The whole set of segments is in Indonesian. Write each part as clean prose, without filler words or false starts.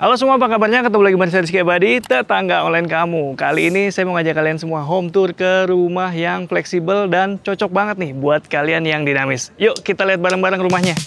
Halo semua, apa kabarnya? Ketemu lagi bersama Rizky Abadi, tetangga online kamu. Kali ini saya mau ngajak kalian semua home tour ke rumah yang fleksibel dan cocok banget nih buat kalian yang dinamis. Yuk kita lihat bareng-bareng rumahnya.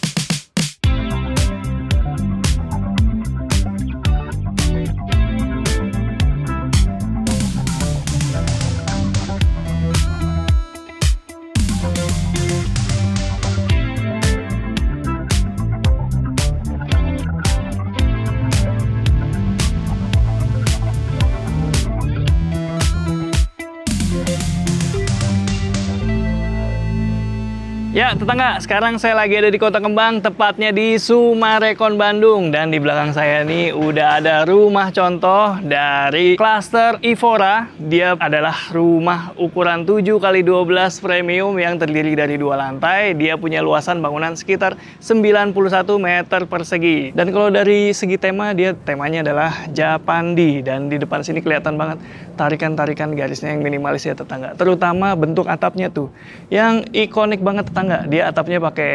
Ya, tetangga, sekarang saya lagi ada di Kota Kembang, tepatnya di Summarecon, Bandung. Dan di belakang saya nih udah ada rumah contoh dari klaster Evora. Dia adalah rumah ukuran 7x12 premium yang terdiri dari 2 lantai. Dia punya luasan bangunan sekitar 91 meter persegi. Dan kalau dari segi tema, temanya adalah Japandi. Dan di depan sini kelihatan banget tarikan-tarikan garisnya yang minimalis ya tetangga. Terutama bentuk atapnya tuh, yang ikonik banget tetangga. Dia atapnya pakai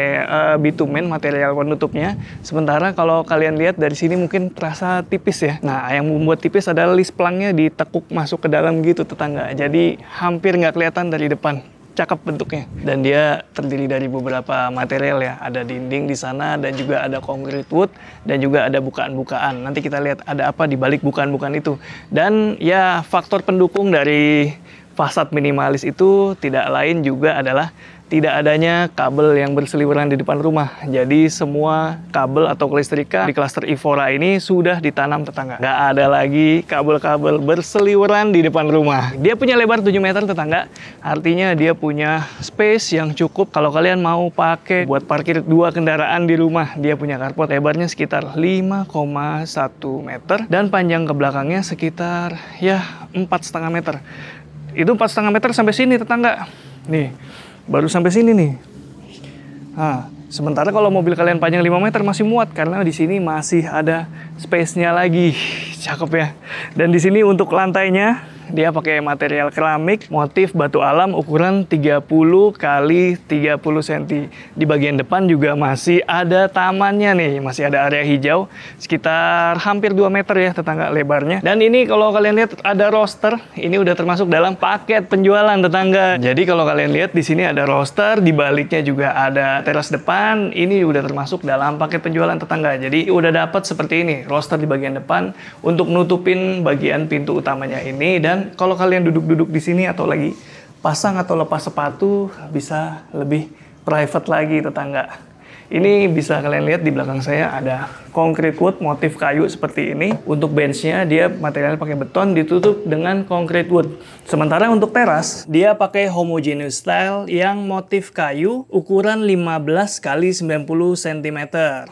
bitumen material penutupnya. Sementara kalau kalian lihat dari sini mungkin terasa tipis ya. Nah, yang membuat tipis adalah list plangnya ditekuk masuk ke dalam gitu tetangga. Jadi hampir nggak kelihatan dari depan. Cakep bentuknya. Dan dia terdiri dari beberapa material ya. Ada dinding di sana dan juga ada concrete wood dan juga ada bukaan-bukaan. Nanti kita lihat ada apa di balik bukaan-bukaan itu. Dan ya faktor pendukung dari fasad minimalis itu tidak lain juga adalah tidak adanya kabel yang berseliweran di depan rumah. Jadi semua kabel atau kelistrikan di klaster Evora ini sudah ditanam tetangga. Nggak ada lagi kabel-kabel berseliweran di depan rumah. Dia punya lebar 7 meter tetangga. Artinya dia punya space yang cukup kalau kalian mau pakai buat parkir 2 kendaraan di rumah. Dia punya carport lebarnya sekitar 5,1 meter. Dan panjang ke belakangnya sekitar ya 4,5 meter. Itu 4,5 meter sampai sini tetangga. Nih, baru sampai sini nih. Nah, sementara kalau mobil kalian panjang 5 meter masih muat karena di sini masih ada space-nya lagi. Cakep ya. Dan di sini untuk lantainya dia pakai material keramik, motif batu alam ukuran 30 x 30 cm. Di bagian depan juga masih ada tamannya nih, masih ada area hijau sekitar hampir 2 meter ya tetangga lebarnya. Dan ini kalau kalian lihat ada roster, ini udah termasuk dalam paket penjualan tetangga. Jadi kalau kalian lihat di sini ada roster, di baliknya juga ada teras depan, ini udah termasuk dalam paket penjualan tetangga. Jadi udah dapat seperti ini, roster di bagian depan untuk nutupin bagian pintu utamanya ini. Dan kalau kalian duduk-duduk di sini atau lagi pasang atau lepas sepatu bisa lebih private lagi tetangga. Ini bisa kalian lihat di belakang saya ada concrete wood motif kayu seperti ini. Untuk benchnya dia materialnya pakai beton ditutup dengan concrete wood. Sementara untuk teras dia pakai homogeneous style yang motif kayu ukuran 15 x 90 cm.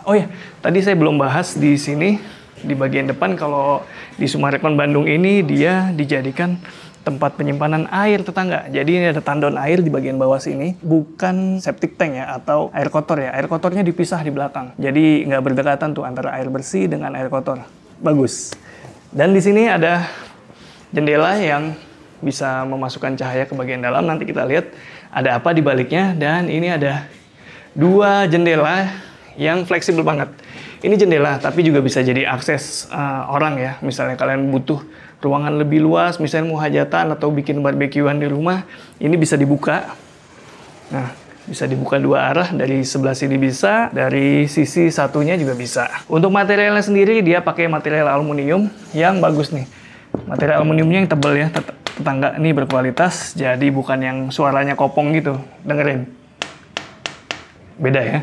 Oh ya, tadi saya belum bahas di sini. Di bagian depan kalau di Summarecon Bandung ini dia dijadikan tempat penyimpanan air tetangga. Jadi ini ada tandon air di bagian bawah sini, bukan septic tank ya atau air kotor ya. Air kotornya dipisah di belakang. Jadi nggak berdekatan tuh antara air bersih dengan air kotor. Bagus. Dan di sini ada jendela yang bisa memasukkan cahaya ke bagian dalam. Nanti kita lihat ada apa di baliknya. Dan ini ada 2 jendela yang fleksibel banget. Ini jendela, tapi juga bisa jadi akses orang ya. Misalnya kalian butuh ruangan lebih luas, misalnya mau hajatan atau bikin barbekyuan di rumah, ini bisa dibuka. Nah, bisa dibuka 2 arah, dari sebelah sini bisa, dari sisi satunya juga bisa. Untuk materialnya sendiri, dia pakai material aluminium yang bagus nih. Material aluminiumnya yang tebal ya, tetangga. Ini berkualitas, jadi bukan yang suaranya kopong gitu. Dengerin. Beda ya.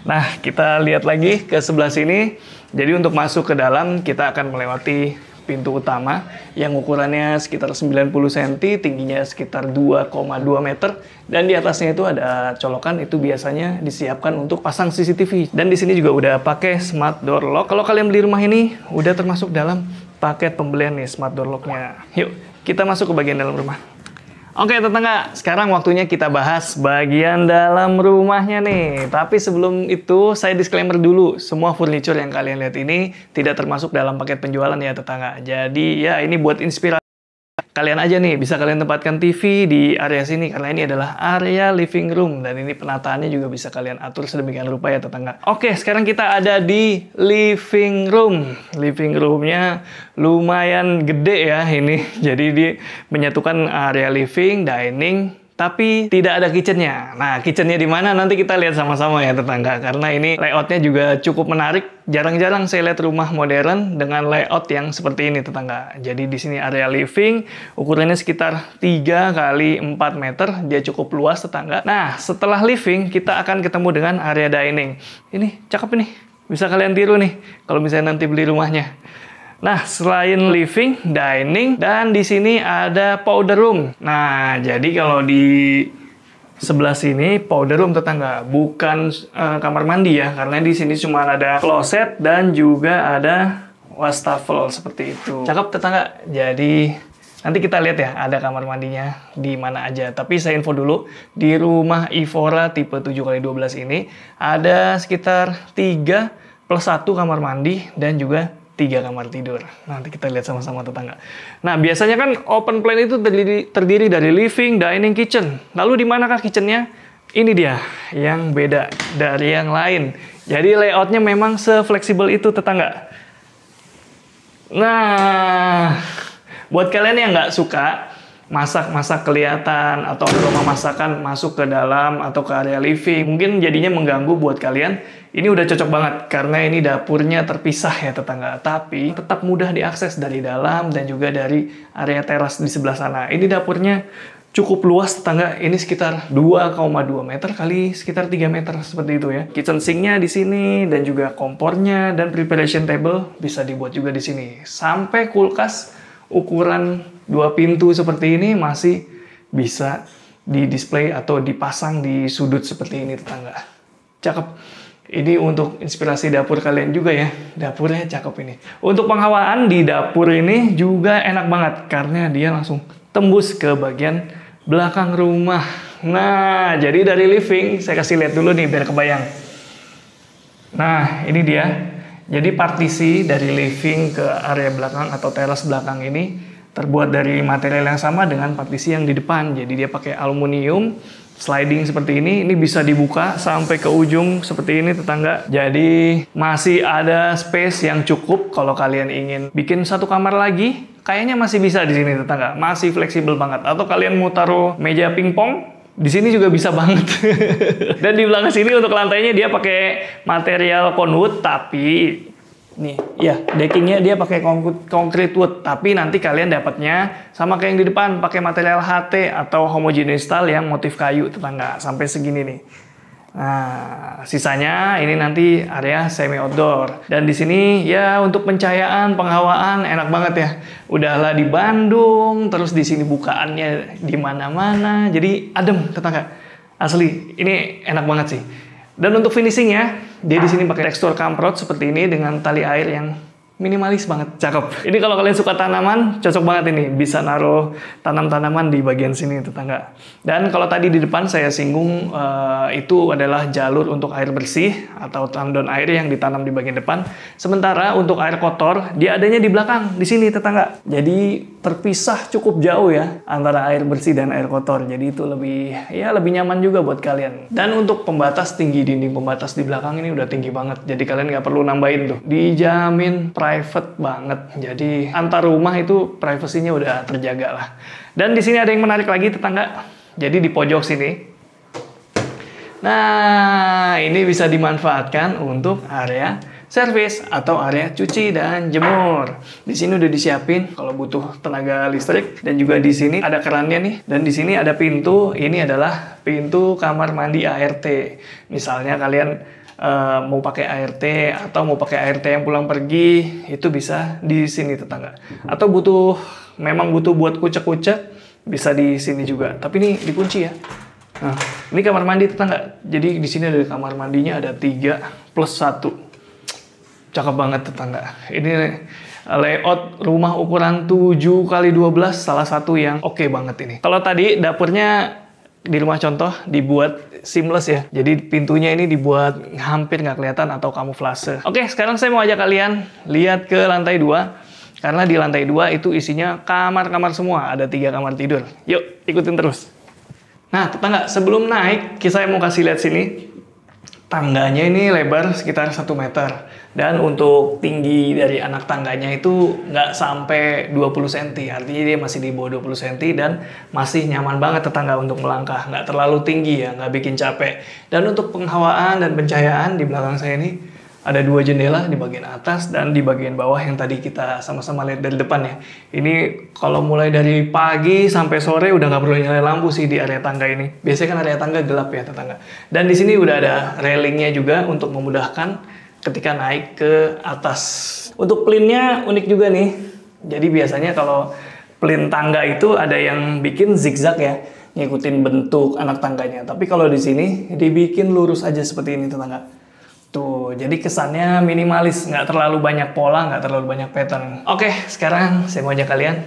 Nah, kita lihat lagi ke sebelah sini. Jadi untuk masuk ke dalam kita akan melewati pintu utama yang ukurannya sekitar 90 cm, tingginya sekitar 2,2 meter, dan di atasnya itu ada colokan. Itu biasanya disiapkan untuk pasang CCTV. Dan di sini juga udah pakai smart door lock. Kalau kalian beli rumah ini udah termasuk dalam paket pembelian nih smart door locknya. Yuk, kita masuk ke bagian dalam rumah. Oke tetangga, sekarang waktunya kita bahas bagian dalam rumahnya nih. Tapi sebelum itu, saya disclaimer dulu. Semua furniture yang kalian lihat ini tidak termasuk dalam paket penjualan ya tetangga. Jadi ya ini buat inspirasi kalian aja nih, bisa kalian tempatkan TV di area sini karena ini adalah area living room dan ini penataannya juga bisa kalian atur sedemikian rupa ya tetangga. Oke, sekarang kita ada di living room. Living roomnya lumayan gede ya ini. Jadi dia menyatukan area living, dining, tapi tidak ada kitchennya. Nah, kitchennya di mana nanti kita lihat sama-sama ya tetangga. Karena ini layoutnya juga cukup menarik. Jarang-jarang saya lihat rumah modern dengan layout yang seperti ini tetangga. Jadi di sini area living, ukurannya sekitar 3 kali 4 meter. Dia cukup luas tetangga. Nah, setelah living kita akan ketemu dengan area dining. Ini cakep ini. Bisa kalian tiru nih kalau misalnya nanti beli rumahnya. Nah, selain living, dining, dan di sini ada powder room. Nah, jadi kalau di sebelah sini powder room tetangga, bukan kamar mandi ya, karena di sini cuma ada kloset dan juga ada wastafel seperti itu. Cakep tetangga. Jadi nanti kita lihat ya, ada kamar mandinya di mana aja. Tapi saya info dulu, di rumah Evora tipe 7x12 ini ada sekitar 3 plus 1 kamar mandi dan juga 3 kamar tidur. Nanti kita lihat sama-sama tetangga. Nah, biasanya kan open plan itu terdiri dari living, dining, kitchen. Lalu di manakah kitchennya? Ini dia yang beda dari yang lain. Jadi layoutnya memang se-fleksibel itu tetangga. Nah, buat kalian yang nggak suka masak-masak kelihatan atau aroma masakan masuk ke dalam atau ke area living, mungkin jadinya mengganggu buat kalian. Ini udah cocok banget karena ini dapurnya terpisah ya tetangga, tapi tetap mudah diakses dari dalam dan juga dari area teras di sebelah sana. Ini dapurnya cukup luas tetangga, ini sekitar 2,2 meter kali sekitar 3 meter seperti itu ya. Kitchen sinknya di sini dan juga kompornya dan preparation table bisa dibuat juga di sini. Sampai kulkas ukuran 2 pintu seperti ini masih bisa di display atau dipasang di sudut seperti ini tetangga. Cakep. Ini untuk inspirasi dapur kalian juga ya. Dapurnya cakep ini. Untuk penghawaan di dapur ini juga enak banget karena dia langsung tembus ke bagian belakang rumah. Nah, jadi dari living saya kasih lihat dulu nih biar kebayang. Nah, ini dia. Jadi partisi dari living ke area belakang atau teras belakang ini terbuat dari material yang sama dengan partisi yang di depan. Jadi dia pakai aluminium, sliding seperti ini. Ini bisa dibuka sampai ke ujung seperti ini tetangga. Jadi masih ada space yang cukup kalau kalian ingin bikin satu kamar lagi. Kayaknya masih bisa di sini tetangga. Masih fleksibel banget. Atau kalian mau taruh meja pingpong, di sini juga bisa banget. Dan di belakang sini untuk lantainya dia pakai material conwood, tapi nih, ya deckingnya dia pakai concrete wood. Tapi nanti kalian dapatnya sama kayak yang di depan, pakai material HT atau homogeneous style yang motif kayu tetangga. Sampai segini nih. Nah, sisanya ini nanti area semi outdoor. Dan di sini ya untuk pencahayaan, penghawaan enak banget ya. Udahlah di Bandung, terus di sini bukaannya di mana-mana. Jadi adem tetangga. Asli, ini enak banget sih. Dan untuk finishingnya, dia di sini pakai tekstur kamprot seperti ini dengan tali air yang minimalis banget, cakep. Ini kalau kalian suka tanaman, cocok banget ini. Bisa naruh tanam-tanaman di bagian sini tetangga. Dan kalau tadi di depan saya singgung itu adalah jalur untuk air bersih atau tandon air yang ditanam di bagian depan. Sementara untuk air kotor, dia adanya di belakang, di sini tetangga. Jadi terpisah cukup jauh ya antara air bersih dan air kotor. Jadi itu lebih nyaman juga buat kalian. Dan untuk pembatas tinggi, dinding pembatas di belakang ini udah tinggi banget. Jadi kalian nggak perlu nambahin tuh. Dijamin private banget. Jadi antar rumah itu privasinya udah terjaga lah. Dan di sini ada yang menarik lagi tetangga. Jadi di pojok sini. Nah, ini bisa dimanfaatkan untuk area servis atau area cuci dan jemur. Di sini udah disiapin kalau butuh tenaga listrik dan juga di sini ada kerannya nih dan di sini ada pintu. Ini adalah pintu kamar mandi ART. Misalnya kalian mau pakai ART atau mau pakai ART yang pulang pergi, itu bisa di sini tetangga. Atau memang butuh buat kucek-kucek, bisa di sini juga. Tapi ini dikunci ya. Nah, ini kamar mandi tetangga. Jadi di sini ada kamar mandinya ada 3 plus 1. Cakep banget tetangga. Ini layout rumah ukuran 7x12, salah satu yang oke banget ini. Kalau tadi dapurnya di rumah contoh dibuat seamless ya. Jadi pintunya ini dibuat hampir nggak kelihatan atau kamuflase. Oke, sekarang saya mau ajak kalian lihat ke lantai 2. Karena di lantai 2 itu isinya kamar-kamar semua, ada 3 kamar tidur. Yuk, ikutin terus. Nah, tetangga, sebelum naik, saya mau kasih lihat sini. Tangganya ini lebar sekitar 1 meter. Dan untuk tinggi dari anak tangganya itu nggak sampai 20 cm. Artinya dia masih di bawah 20 cm dan masih nyaman banget tetangga untuk melangkah. Nggak terlalu tinggi ya, nggak bikin capek. Dan untuk penghawaan dan pencahayaan di belakang saya ini ada 2 jendela di bagian atas dan di bagian bawah yang tadi kita sama-sama lihat dari depan ya. Ini kalau mulai dari pagi sampai sore udah nggak perlu nyalain lampu sih di area tangga ini. Biasanya kan area tangga gelap ya tetangga. Dan di sini udah ada railingnya juga untuk memudahkan ketika naik ke atas. Untuk plinnya unik juga nih. Jadi biasanya kalau plin tangga itu ada yang bikin zigzag ya, ngikutin bentuk anak tangganya. Tapi kalau di sini dibikin lurus aja seperti ini tetangga. Tuh, jadi kesannya minimalis, nggak terlalu banyak pola, nggak terlalu banyak pattern. Oke, sekarang saya mau ajak kalian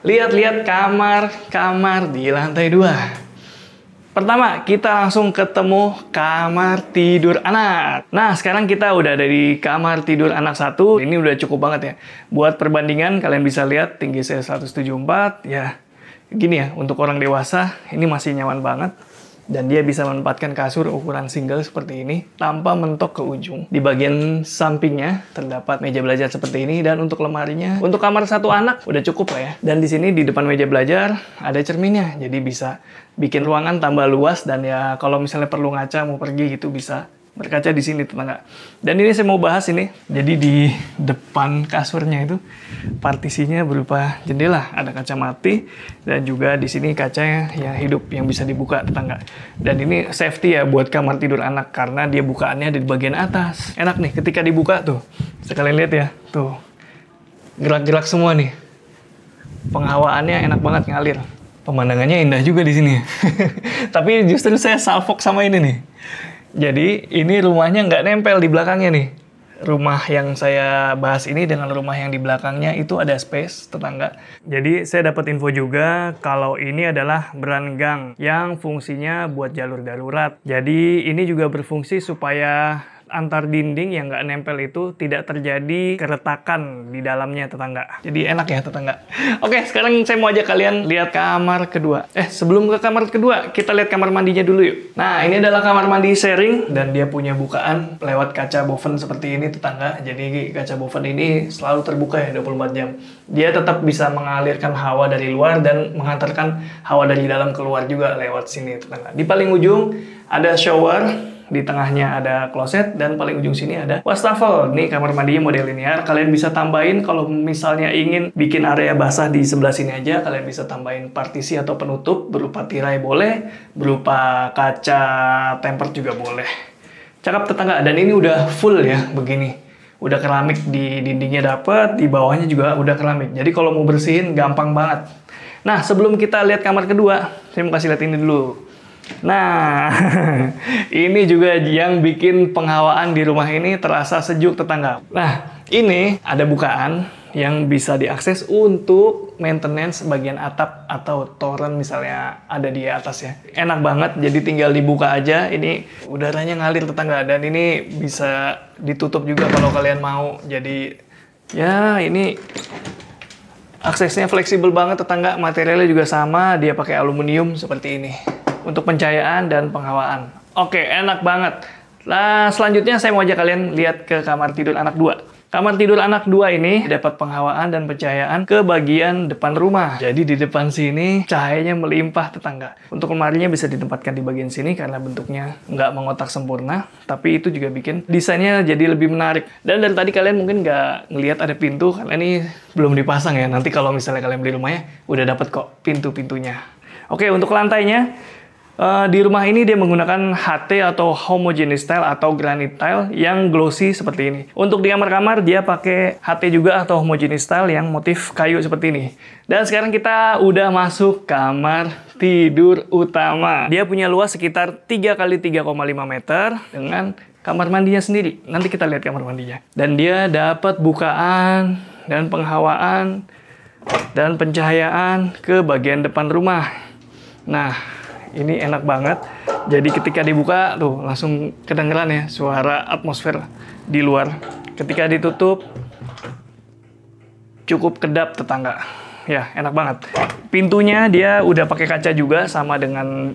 lihat-lihat kamar-kamar di lantai 2. Pertama, kita langsung ketemu kamar tidur anak. Nah, sekarang kita udah ada di kamar tidur anak 1. Ini udah cukup banget ya. Buat perbandingan, kalian bisa lihat tinggi saya 174. Ya, gini ya, untuk orang dewasa, ini masih nyaman banget. Dan dia bisa menempatkan kasur ukuran single seperti ini tanpa mentok ke ujung. Di bagian sampingnya terdapat meja belajar seperti ini dan untuk lemarinya untuk kamar 1 anak udah cukup lah ya. Dan di sini di depan meja belajar ada cerminnya, jadi bisa bikin ruangan tambah luas dan ya kalau misalnya perlu ngaca mau pergi gitu bisa berkaca di sini tetangga. Dan ini saya mau bahas ini. Jadi di depan kasurnya itu partisinya berupa jendela, ada kaca mati dan juga di sini kaca yang hidup yang bisa dibuka tetangga. Dan ini safety ya buat kamar tidur anak karena dia bukaannya di bagian atas. Enak nih ketika dibuka tuh. Sekalian lihat ya, tuh. Gerak-gerak semua nih. Penghawaannya enak banget ngalir. Pemandangannya indah juga di sini. Tapi justru saya salfok sama ini nih. Jadi ini rumahnya nggak nempel di belakangnya nih. Rumah yang saya bahas ini dengan rumah yang di belakangnya itu ada space tetangga. Jadi saya dapat info juga kalau ini adalah beranggang yang fungsinya buat jalur darurat. Jadi ini juga berfungsi supaya antar dinding yang nggak nempel itu tidak terjadi keretakan di dalamnya tetangga. Jadi enak ya tetangga. Oke, sekarang saya mau ajak kalian lihat kamar kedua. Sebelum ke kamar kedua, kita lihat kamar mandinya dulu yuk. Nah, ini adalah kamar mandi sharing dan dia punya bukaan lewat kaca boven seperti ini tetangga. Jadi kaca boven ini selalu terbuka ya 24 jam. Dia tetap bisa mengalirkan hawa dari luar dan menghantarkan hawa dari dalam keluar juga lewat sini tetangga. Di paling ujung ada shower. Di tengahnya ada kloset dan paling ujung sini ada wastafel. Ini kamar mandinya model linear. Kalian bisa tambahin kalau misalnya ingin bikin area basah di sebelah sini aja, kalian bisa tambahin partisi atau penutup berupa tirai boleh, berupa kaca tempered juga boleh. Cakep tetangga. Dan ini udah full ya begini. Udah keramik di dindingnya dapet, di bawahnya juga udah keramik. Jadi kalau mau bersihin gampang banget. Nah, sebelum kita lihat kamar kedua, saya mau kasih lihat ini dulu. Nah, ini juga yang bikin penghawaan di rumah ini terasa sejuk tetangga. Nah, ini ada bukaan yang bisa diakses untuk maintenance bagian atap atau toren misalnya ada di atas ya. Enak banget, jadi tinggal dibuka aja. Ini udaranya ngalir tetangga dan ini bisa ditutup juga kalau kalian mau. Jadi ya ini aksesnya fleksibel banget tetangga. Materialnya juga sama, dia pakai aluminium seperti ini. Untuk pencahayaan dan penghawaan. Oke, enak banget. Nah, selanjutnya saya mau ajak kalian lihat ke kamar tidur anak 2. Kamar tidur anak 2 ini dapat penghawaan dan pencahayaan ke bagian depan rumah. Jadi di depan sini cahayanya melimpah tetangga. Untuk lemarinya bisa ditempatkan di bagian sini karena bentuknya nggak mengotak sempurna. Tapi itu juga bikin desainnya jadi lebih menarik. Dan dari tadi kalian mungkin nggak ngelihat ada pintu karena ini belum dipasang ya. Nanti kalau misalnya kalian beli rumahnya udah dapat kok pintu-pintunya. Oke, untuk lantainya. Di rumah ini dia menggunakan HT atau homogeneous tile atau granite tile yang glossy seperti ini. Untuk di kamar-kamar dia pakai HT juga atau homogeneous tile yang motif kayu seperti ini. Dan sekarang kita udah masuk kamar tidur utama. Dia punya luas sekitar 3 x 3,5 meter dengan kamar mandinya sendiri. Nanti kita lihat kamar mandinya. Dan dia dapat bukaan dan penghawaan dan pencahayaan ke bagian depan rumah. Nah, ini enak banget. Jadi ketika dibuka tuh langsung kedengeran ya suara atmosfer di luar. Ketika ditutup cukup kedap tetangga. Ya, enak banget. Pintunya dia udah pakai kaca juga sama dengan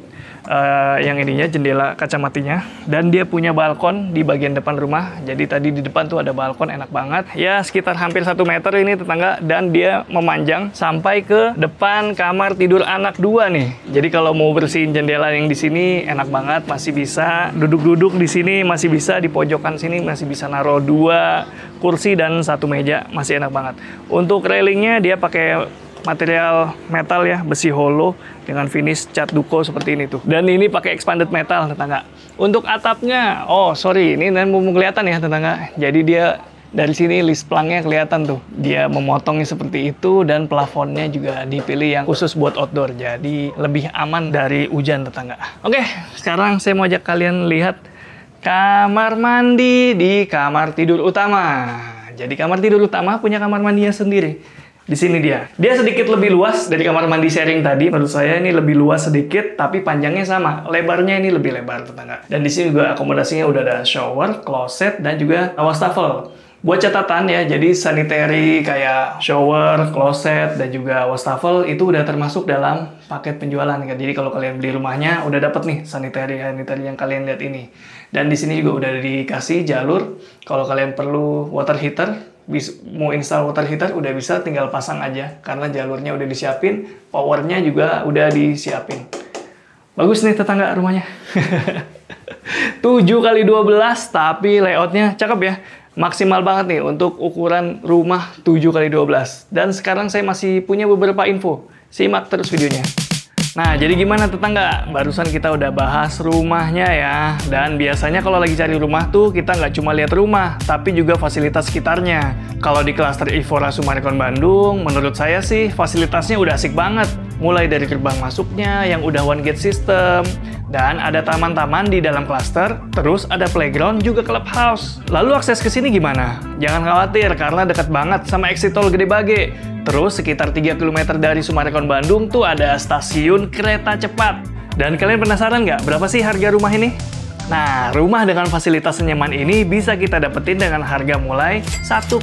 yang ininya, jendela kaca matinya. Dan dia punya balkon di bagian depan rumah. Jadi tadi di depan tuh ada balkon, enak banget. Ya, sekitar hampir 1 meter ini tetangga. Dan dia memanjang sampai ke depan kamar tidur anak 2 nih. Jadi kalau mau bersihin jendela yang di sini enak banget, masih bisa duduk-duduk di sini, masih bisa di pojokan sini, masih bisa naruh 2 kursi dan 1 meja, masih enak banget. Untuk railingnya dia pakai material metal ya, besi hollow dengan finish cat duko seperti ini tuh. Dan ini pakai expanded metal tetangga. Untuk atapnya, oh sorry, ini mau kelihatan ya tetangga. Jadi dia dari sini list plangnya kelihatan tuh. Dia memotongnya seperti itu dan plafonnya juga dipilih yang khusus buat outdoor. Jadi lebih aman dari hujan tetangga. Oke, sekarang saya mau ajak kalian lihat kamar mandi di kamar tidur utama. Jadi kamar tidur utama punya kamar mandinya sendiri. Di sini dia. Dia sedikit lebih luas dari kamar mandi sharing tadi. Menurut saya ini lebih luas sedikit, tapi panjangnya sama. Lebarnya ini lebih lebar tetangga. Dan di sini juga akomodasinya udah ada shower, closet, dan juga wastafel. Buat catatan ya, jadi sanitary kayak shower, closet, dan juga wastafel itu udah termasuk dalam paket penjualan. Jadi kalau kalian beli rumahnya udah dapet nih sanitary yang kalian lihat ini. Dan di sini juga udah dikasih jalur kalau kalian perlu water heater, mau install water heater udah bisa, tinggal pasang aja karena jalurnya udah disiapin, powernya juga udah disiapin. Bagus nih tetangga rumahnya. 7x12 tapi layoutnya cakep ya. Maksimal banget nih untuk ukuran rumah 7x12. Dan sekarang saya masih punya beberapa info. Simak terus videonya. Nah, jadi gimana tetangga? Barusan kita udah bahas rumahnya ya. Dan biasanya kalau lagi cari rumah tuh kita nggak cuma lihat rumah, tapi juga fasilitas sekitarnya. Kalau di klaster Ivora Summarecon Bandung, menurut saya sih fasilitasnya udah asik banget. Mulai dari gerbang masuknya yang udah one gate system, dan ada taman-taman di dalam klaster, terus ada playground juga clubhouse. Lalu akses ke sini gimana? Jangan khawatir karena dekat banget sama exit tol Gede Bage. Terus sekitar 3 km dari Summarecon Bandung tuh ada stasiun kereta cepat. Dan kalian penasaran nggak berapa sih harga rumah ini? Nah, rumah dengan fasilitas senyaman ini bisa kita dapetin dengan harga mulai 1,7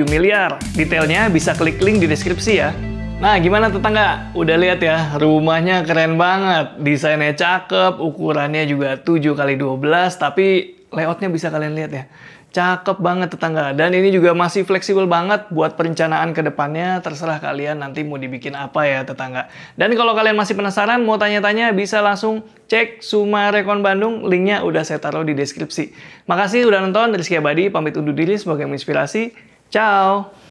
miliar. Detailnya bisa klik link di deskripsi ya. Nah, gimana tetangga? Udah lihat ya, rumahnya keren banget. Desainnya cakep, ukurannya juga 7x12, tapi layoutnya bisa kalian lihat ya. Cakep banget tetangga. Dan ini juga masih fleksibel banget buat perencanaan ke depannya. Terserah kalian nanti mau dibikin apa ya tetangga. Dan kalau kalian masih penasaran, mau tanya-tanya, bisa langsung cek Summarecon Bandung. Linknya udah saya taruh di deskripsi. Makasih udah nonton. Rizky Abadi, pamit undur diri. Semoga menginspirasi. Ciao!